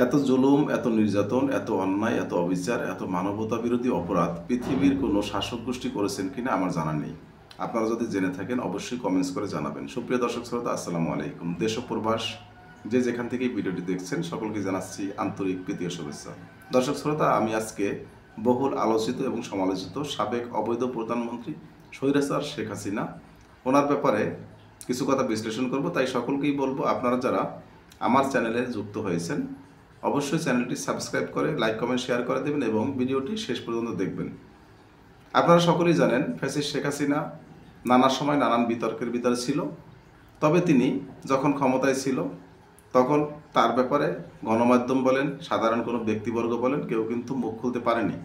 এত জুলুম, এত নির্যাতন, এত অন্যায়, এত অবিচার, এত মানবতা বিরোধী অপরাধ পৃথিবীর কোনো শাসক গোষ্ঠী করেছেন কিনা আমার জানা নেই। আপনারা যদি জেনে থাকেন অবশ্যই কমেন্টস করে জানাবেন। সুপ্রিয় দর্শক শ্রোতা, আসসালামু আলাইকুম। দেশ ও প্রবাস যে যেখান থেকেই ভিডিওটি দেখছেন সকলকে জানাচ্ছি আন্তরিক প্রীতি ও শুভেচ্ছা। দর্শক শ্রোতা, আমি আজকে বহুল আলোচিত এবং সমালোচিত সাবেক অবৈধ প্রধানমন্ত্রী স্বৈরাচার শেখ হাসিনা ওনার ব্যাপারে কিছু কথা বিশ্লেষণ করব। তাই সকলকেই বলবো, আপনারা যারা আমার চ্যানেলে যুক্ত হয়েছেন অবশ্যই চ্যানেলটি সাবস্ক্রাইব করে লাইক কমেন্ট শেয়ার করে দেবেন এবং ভিডিওটি শেষ পর্যন্ত দেখবেন। আপনারা সকলেই জানেন ফ্যাসিস্ট শেখ হাসিনা নানা সময় নানান বিতর্কের ভিতরে ছিল। তবে তিনি যখন ক্ষমতায় ছিল তখন তার ব্যাপারে গণমাধ্যম বলেন, সাধারণ কোনো ব্যক্তিবর্গ বলেন, কেউ কিন্তু মুখ খুলতে পারেনি।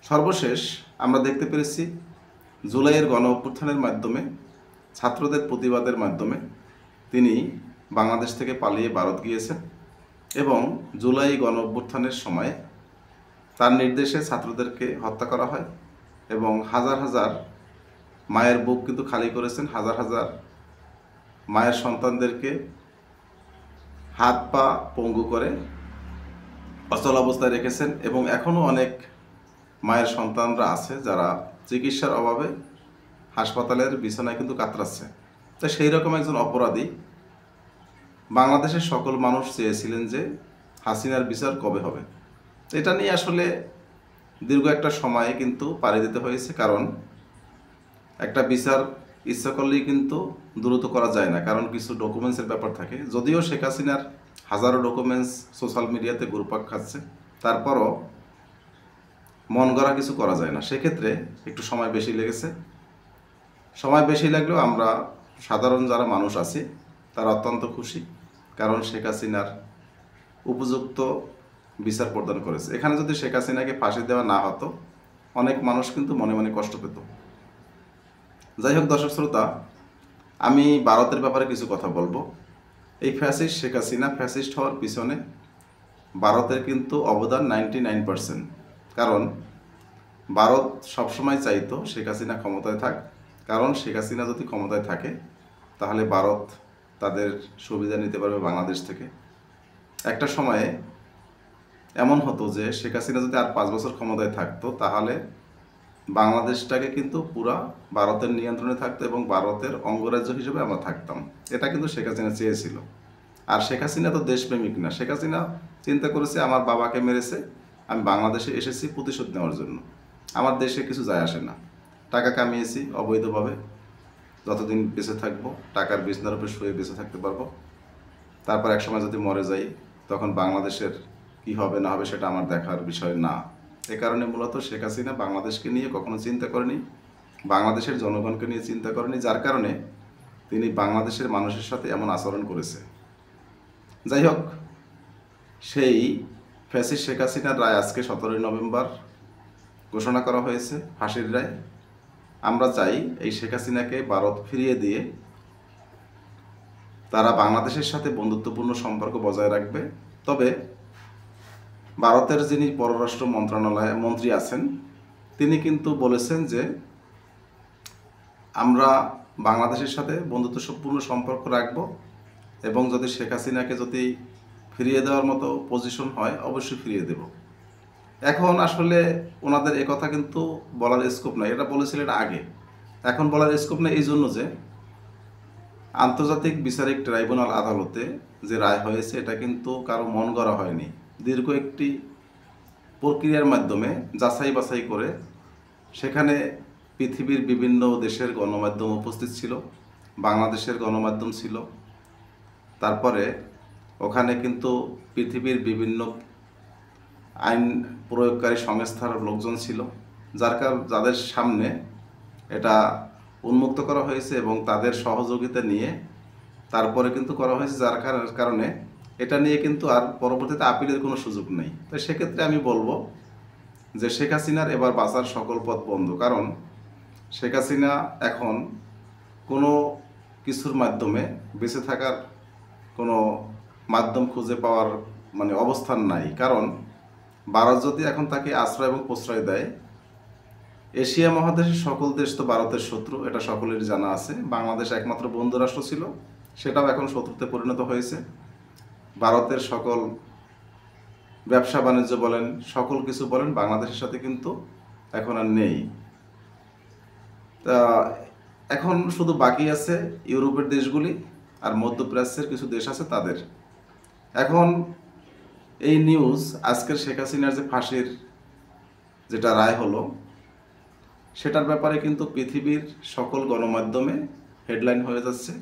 সর্বশেষ আমরা দেখতে পেরেছি জুলাইয়ের গণ অভ্যুত্থানের মাধ্যমে, ছাত্রদের প্রতিবাদের মাধ্যমে তিনি বাংলাদেশ থেকে পালিয়ে ভারত গিয়েছেন এবং জুলাই গণ অভ্যুত্থানের সময় তার নির্দেশে ছাত্রদেরকে হত্যা করা হয় এবং হাজার হাজার মায়ের বুক কিন্তু খালি করেছেন। হাজার হাজার মায়ের সন্তানদেরকে হাত পা পঙ্গু করে অচল অবস্থায় রেখেছেন এবং এখনও অনেক মায়ের সন্তানরা আছে যারা চিকিৎসার অভাবে হাসপাতালের বিছানায় কিন্তু কাতরাচ্ছে। তাই সেই রকম একজন অপরাধী বাংলাদেশের সকল মানুষ চেয়েছিলেন যে হাসিনার বিচার কবে হবে। এটা নিয়ে আসলে দীর্ঘ একটা সময়ে কিন্তু পাড়ি দিতে হয়েছে, কারণ একটা বিচার ইচ্ছা করলেই কিন্তু দ্রুত করা যায় না, কারণ কিছু ডকুমেন্টসের ব্যাপার থাকে। যদিও শেখ হাসিনার হাজারো ডকুমেন্টস সোশ্যাল মিডিয়াতে ঘুরপাক খাচ্ছে, তারপরও মন গড়া কিছু করা যায় না। সেক্ষেত্রে একটু সময় বেশি লেগেছে। সময় বেশি লাগলেও আমরা সাধারণ যারা মানুষ আছি তারা অত্যন্ত খুশি, কারণ শেখ হাসিনার উপযুক্ত বিচার প্রদান করেছে। এখানে যদি শেখ হাসিনাকে ফাঁসি দেওয়া না হতো অনেক মানুষ কিন্তু মনে মনে কষ্ট পেত। যাই হোক দর্শক শ্রোতা, আমি ভারতের ব্যাপারে কিছু কথা বলবো। এই ফ্যাসিস্ট শেখ হাসিনা ফ্যাসিস্ট হওয়ার পিছনে ভারতের কিন্তু অবদান 99%। কারণ ভারত সবসময় চাইতো শেখ হাসিনা ক্ষমতায় থাক, কারণ শেখ হাসিনা যদি ক্ষমতায় থাকে তাহলে ভারত তাদের সুবিধা নিতে পারবে বাংলাদেশ থেকে। একটা সময়ে এমন হতো যে শেখ হাসিনা যদি আর 5 বছর ক্ষমতায় থাকতো তাহলে বাংলাদেশটাকে কিন্তু পুরা ভারতের নিয়ন্ত্রণে থাকতো এবং ভারতের অঙ্গরাজ্য হিসেবে আমরা থাকতাম। এটা কিন্তু শেখ হাসিনা চেয়েছিল। আর শেখ হাসিনা তো দেশপ্রেমিক না। শেখ হাসিনা চিন্তা করেছে আমার বাবাকে মেরেছে, আমি বাংলাদেশে এসেছি প্রতিশোধ নেওয়ার জন্য, আমার দেশে কিছু যায় আসে না। টাকা কামিয়েছি অবৈধভাবে, যতদিন বেঁচে থাকবো টাকার বিছনার উপরে শুয়ে বেঁচে থাকতে পারবো। তারপর এক সময় যদি মরে যাই তখন বাংলাদেশের কি হবে না হবে সেটা আমার দেখার বিষয় না। এ কারণে মূলত শেখ হাসিনা বাংলাদেশকে নিয়ে কখনো চিন্তা করেনি, বাংলাদেশের জনগণকে নিয়ে চিন্তা করেনি, যার কারণে তিনি বাংলাদেশের মানুষের সাথে এমন আচরণ করেছে। যাই হোক, সেই ফ্যাসিস্ট শেখ হাসিনার রায় আজকে 17 নভেম্বর ঘোষণা করা হয়েছে, ফাঁসির রায়। আমরা চাই এই শেখ হাসিনাকে ভারত ফিরিয়ে দিয়ে তারা বাংলাদেশের সাথে বন্ধুত্বপূর্ণ সম্পর্ক বজায় রাখবে। তবে ভারতের যিনি পররাষ্ট্র মন্ত্রণালয় মন্ত্রী আছেন তিনি কিন্তু বলেছেন যে আমরা বাংলাদেশের সাথে বন্ধুত্বপূর্ণ সম্পর্ক রাখব এবং যদি শেখ হাসিনাকে যদি ফিরিয়ে দেওয়ার মতো পজিশন হয় অবশ্যই ফিরিয়ে দেব। এখন আসলে ওনাদের কথা কিন্তু বলার স্কোপ নাই, এটা বলেছিলেন আগে। এখন বলার স্কোপ নেই এই জন্য যে আন্তর্জাতিক বিচারিক ট্রাইব্যুনাল আদালতে যে রায় হয়েছে এটা কিন্তু কারো মন গড়া হয়নি। দীর্ঘ একটি প্রক্রিয়ার মাধ্যমে যাচাই বাছাই করে সেখানে পৃথিবীর বিভিন্ন দেশের গণমাধ্যম উপস্থিত ছিল, বাংলাদেশের গণমাধ্যম ছিল, তারপরে ওখানে কিন্তু পৃথিবীর বিভিন্ন আইন প্রয়োগকারী সংস্থার লোকজন ছিল, যাদের সামনে এটা উন্মুক্ত করা হয়েছে এবং তাদের সহযোগিতা নিয়ে তারপরে কিন্তু করা হয়েছে, যার কারণে এটা নিয়ে কিন্তু আর পরবর্তীতে আপিলের কোনো সুযোগ নেই। তাই সেক্ষেত্রে আমি বলবো যে শেখ হাসিনার এবার বাঁচার সকল পথ বন্ধ, কারণ শেখ হাসিনা এখন কোনো কিছুর মাধ্যমে বেঁচে থাকার কোনো মাধ্যম খুঁজে পাওয়ার অবস্থান নাই। কারণ ভারত যদি এখন তাকে আশ্রয় এবং প্রশ্রয় দেয়, এশিয়া মহাদেশের সকল দেশ তো ভারতের শত্রু, এটা সকলেরই জানা আছে। বাংলাদেশ একমাত্র বন্ধু রাষ্ট্র ছিল, সেটাও এখন শত্রুতে পরিণত হয়েছে। ভারতের সকল ব্যবসা বাণিজ্য বলেন, সকল কিছু বলেন, বাংলাদেশের সাথে কিন্তু এখন আর নেই। তা এখন শুধু বাকি আছে ইউরোপের দেশগুলি আর মধ্যপ্রাচ্যের কিছু দেশ আছে তাদের। এখন এই নিউজ আজকের শেখ হাসিনার যে ফাঁসির যেটা রায় হলো সেটার ব্যাপারে কিন্তু পৃথিবীর সকল গণমাধ্যমে হেডলাইন হয়ে যাচ্ছে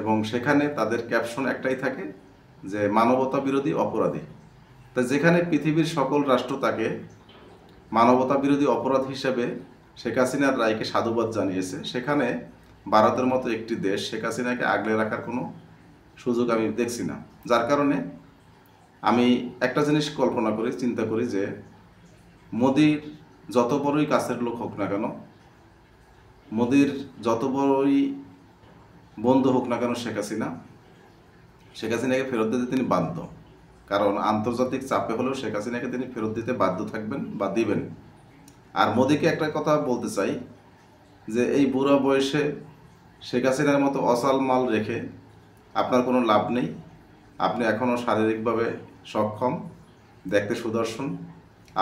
এবং সেখানে তাদের ক্যাপশন একটাই থাকে যে মানবতা বিরোধী অপরাধী। তা যেখানে পৃথিবীর সকল রাষ্ট্র তাকে মানবতা বিরোধী অপরাধ হিসেবে শেখ হাসিনার রায়কে সাধুবাদ জানিয়েছে, সেখানে ভারতের মতো একটি দেশ শেখ হাসিনাকে আগলে রাখার কোনো সুযোগ আমি দেখছি না। যার কারণে আমি একটা জিনিস কল্পনা করি, চিন্তা করি যে মোদির যত বড়ই কাছের লোক হোক না কেন, মোদির যত বড়ই বন্ধু হোক না কেন শেখ হাসিনাকে ফেরত দিতে তিনি বাধ্য। কারণ আন্তর্জাতিক চাপে হলেও শেখ হাসিনাকে তিনি ফেরত দিতে বাধ্য থাকবেন বা দিবেন। আর মোদিকে একটা কথা বলতে চাই যে এই বুড়া বয়সে শেখ হাসিনার মতো অসাল মাল রেখে আপনার কোনো লাভ নেই। আপনি এখনও শারীরিকভাবে সক্ষম, দেখতে সুদর্শন।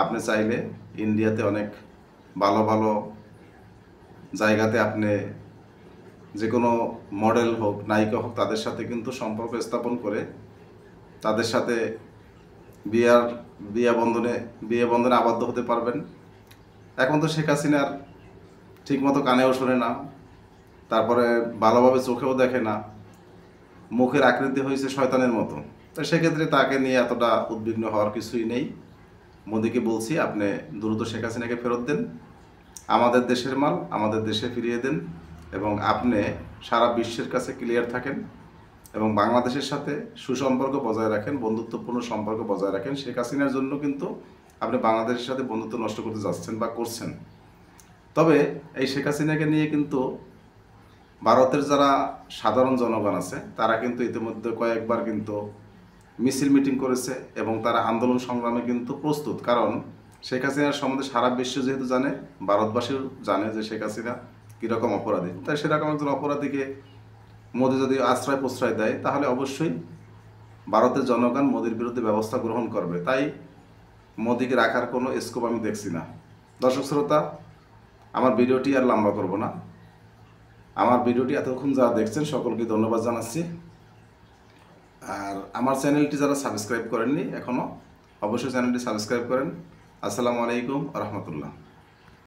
আপনি চাইলে ইন্ডিয়াতে অনেক ভালো ভালো জায়গাতে আপনি যে কোনো মডেল হোক, নায়িকা হোক, তাদের সাথে কিন্তু সম্পর্ক স্থাপন করে তাদের সাথে বিয়ে বন্ধনে আবদ্ধ হতে পারবেন। এখন তো শেখ হাসিনার ঠিকমতো কানেও শোনে না, তারপরে ভালোভাবে চোখেও দেখে না, মুখের আকৃতি হয়েছে শয়তানের মতো। তো সেক্ষেত্রে তাকে নিয়ে এতটা উদ্বিগ্ন হওয়ার কিছুই নেই। মোদিকে বলছি, আপনি দ্রুত শেখ হাসিনাকে ফেরত দেন, আমাদের দেশের মাল আমাদের দেশে ফিরিয়ে দেন এবং আপনি সারা বিশ্বের কাছে ক্লিয়ার থাকেন এবং বাংলাদেশের সাথে সুসম্পর্ক বজায় রাখেন, বন্ধুত্বপূর্ণ সম্পর্ক বজায় রাখেন। শেখ হাসিনার জন্য কিন্তু আপনি বাংলাদেশের সাথে বন্ধুত্ব নষ্ট করতে যাচ্ছেন বা করছেন। তবে এই শেখ হাসিনাকে নিয়ে কিন্তু ভারতের যারা সাধারণ জনগণ আছে তারা কিন্তু ইতিমধ্যে কয়েকবার কিন্তু মিছিল মিটিং করেছে এবং তারা আন্দোলন সংগ্রামে কিন্তু প্রস্তুত। কারণ শেখ হাসিনার সম্বন্ধে সারা বিশ্ব যেহেতু জানে, ভারতবাসীও জানে যে শেখ হাসিনা কীরকম অপরাধী। তাই সেরকম একজন অপরাধীকে মোদি যদি আশ্রয় প্রশ্রয় দেয় তাহলে অবশ্যই ভারতের জনগণ মোদির বিরুদ্ধে ব্যবস্থা গ্রহণ করবে। তাই মোদিকে রাখার কোনো স্কোপ আমি দেখছি না। দর্শক শ্রোতা, আমার ভিডিওটি আর লম্বা করব না। আমার ভিডিওটি এতক্ষণ যারা দেখছেন সকলকে ধন্যবাদ জানাচ্ছি। আর আমার চ্যানেলটি যারা সাবস্ক্রাইব করেননি এখনও, অবশ্যই চ্যানেলটি সাবস্ক্রাইব করেন। আসসালামু আলাইকুম ওয়া রাহমাতুল্লাহ।